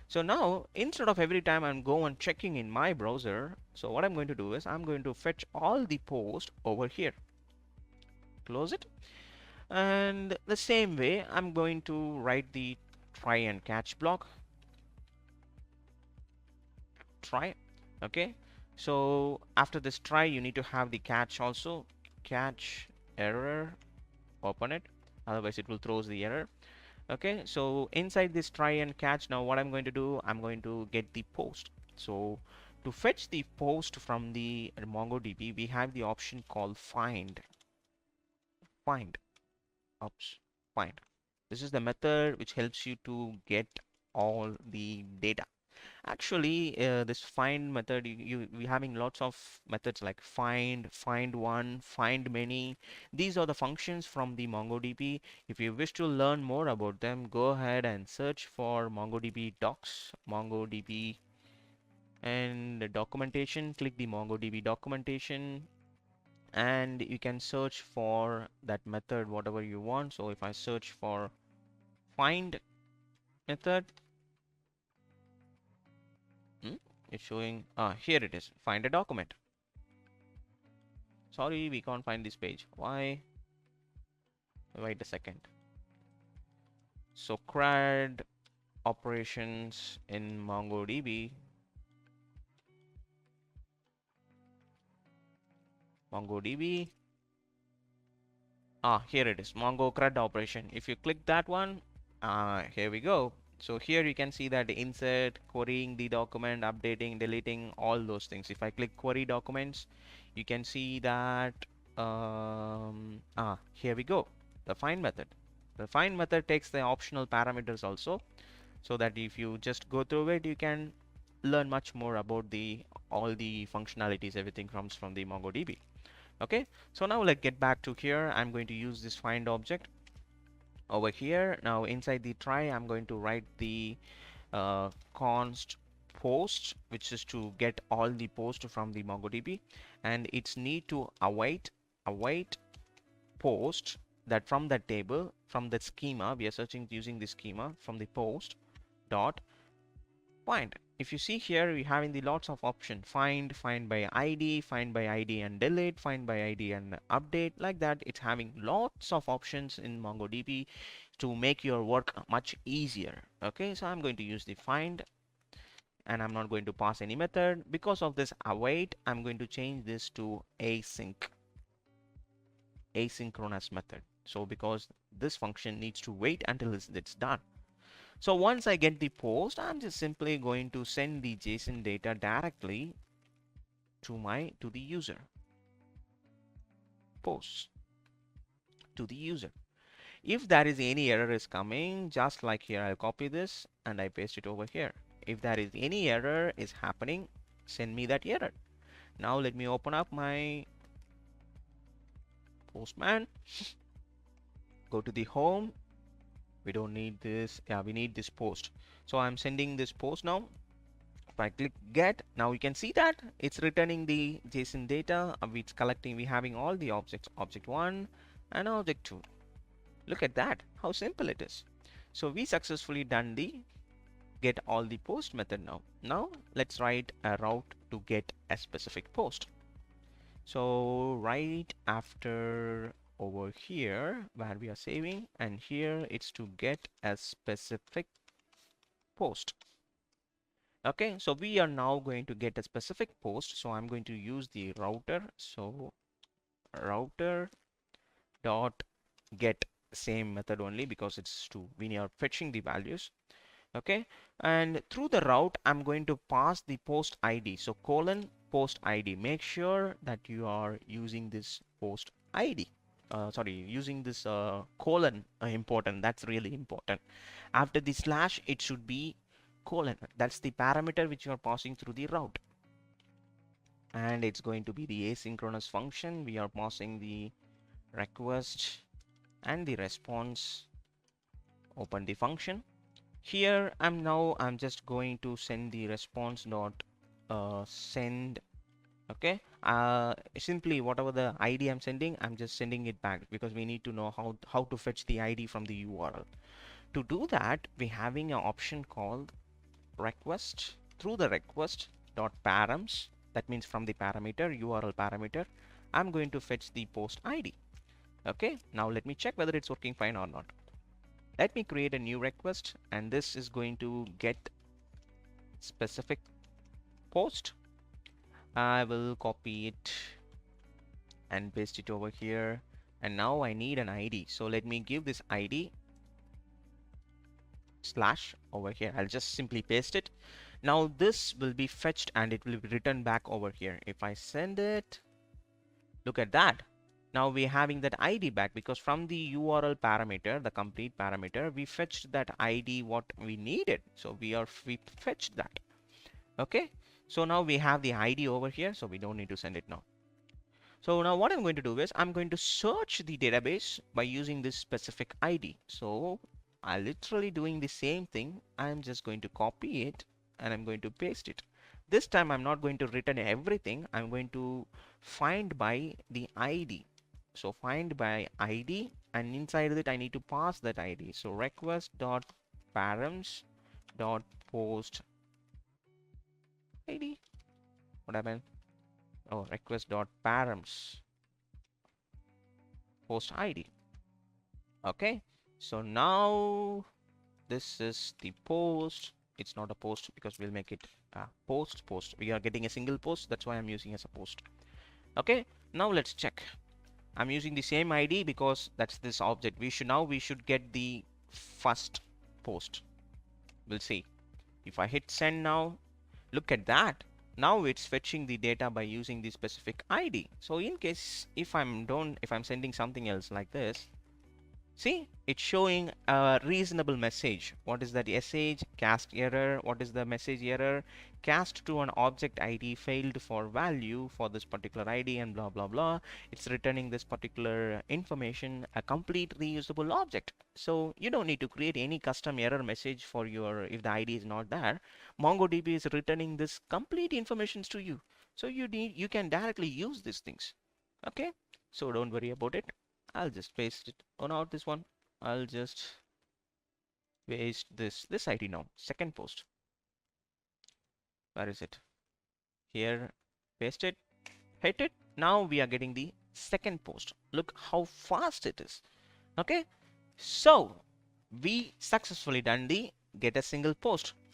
So now instead of every time I'm going and checking in my browser, so what I'm going to do is I'm going to fetch all the post over here. Close it. And the same way I'm going to write the try and catch block. Try. Okay. So after this try, you need to have the catch also. Catch error. Open it. Otherwise it will throw the error. Okay, so inside this try and catch, now what I'm going to do, I'm going to get the post. So to fetch the post from the MongoDB, we have the option called find oops find. This is the method which helps you to get all the data. Actually, this find method, we having lots of methods like find one, find many. These are the functions from the MongoDB. If you wish to learn more about them, go ahead and search for MongoDB docs, MongoDB, and the documentation. Click the MongoDB documentation, and you can search for that method, whatever you want. So if I search for find method, hmm, it's showing, here it is, find a document. Sorry, we can't find this page. Why? Wait a second. So CRUD operations in MongoDB. MongoDB. Here it is. Mongo CRUD operation. If you click that one, here we go. So here you can see that insert, querying the document, updating, deleting, all those things. If I click query documents, you can see that here we go. The find method. The find method takes the optional parameters also, so that if you just go through it, you can learn much more about the all the functionalities, everything comes from the MongoDB. Okay, so now let's get back to here. I'm going to use this find object over here. Now inside the try, I'm going to write the const post, which is to get all the post from the MongoDB, and it's need to await post, that from that table, from that schema, we are searching using the schema from the post dot find. If you see here, we have in the lots of option: find by ID, find by ID and delete, find by ID and update. Like that, it's having lots of options in MongoDB to make your work much easier. Okay, so I'm going to use the find, and I'm not going to pass any method. Because of this await, I'm going to change this to asynchronous method. So because this function needs to wait until it's done. So once I get the post, I'm just simply going to send the JSON data directly to the user. Post to the user. If there is any error is coming, just like here, I'll copy this and I paste it over here. If there is any error is happening, send me that error. Now let me open up my Postman. Go to the home. We don't need this. Yeah, we need this post. So I'm sending this post now. If I click get, now you can see that it's returning the JSON data. It's collecting, we having all the objects, object 1 and object 2. Look at that, how simple it is. So we successfully done the get all the post method now. Now let's write a route to get a specific post. So right after over here where we are saving, and here it's to get a specific post. Okay, so we are now going to get a specific post. So I'm going to use the router. So router dot get, same method only, because it's to we are fetching the values. Okay, and through the route I'm going to pass the post ID. So colon post ID. Make sure that you are using this post ID. Sorry, using this colon important. That's really important. After the slash, it should be colon. That's the parameter which you are passing through the route. And it's going to be the asynchronous function. We are passing the request and the response. Open the function. Here I'm just going to send the response dot send. Okay, simply whatever the ID I'm sending, I'm just sending it back, because we need to know how to fetch the ID from the URL. To do that, we're having an option called request, through the request dot params, that means from the parameter, URL parameter, I'm going to fetch the post ID. Okay, now let me check whether it's working fine or not. Let me create a new request, and this is going to get specific post. I will copy it and paste it over here, and now I need an ID. So let me give this ID slash over here. I'll just simply paste it. Now this will be fetched and it will be returned back over here. If I send it, look at that. Now we're having that ID back because from the URL parameter, the complete parameter, we fetched that ID what we needed. So we fetched that. Okay. So now we have the ID over here, so we don't need to send it now. So now what I'm going to do is I'm going to search the database by using this specific ID. So I'm literally doing the same thing. I'm just going to copy it and I'm going to paste it. This time I'm not going to return everything. I'm going to find by the ID. So find by ID, and inside of it I need to pass that ID. So request dot params dot post ID. What happened? Oh, request dot params post ID. Okay, so now this is the post. It's not a post because we'll make it a post. We are getting a single post, that's why I'm using as a post. Okay, now let's check. I'm using the same ID because that's this object. We should get the first post. We'll see. If I hit send now, look at that. Now it's fetching the data by using the specific ID. So in case if I'm sending something else like this, see, it's showing a reasonable message. What is that message? Cast error. What is the message error? Cast to an object ID failed for value for this particular ID and blah blah blah. It's returning this particular information, a complete reusable object. So you don't need to create any custom error message for your, if the ID is not there. MongoDB is returning this complete information to you. So you can directly use these things. Okay, so don't worry about it. I'll just paste it. Oh, not this one. I'll just paste this ID now. Second post. Where is it? Here. Paste it. Hit it. Now we are getting the second post. Look how fast it is. Okay. So we successfully done the get a single post.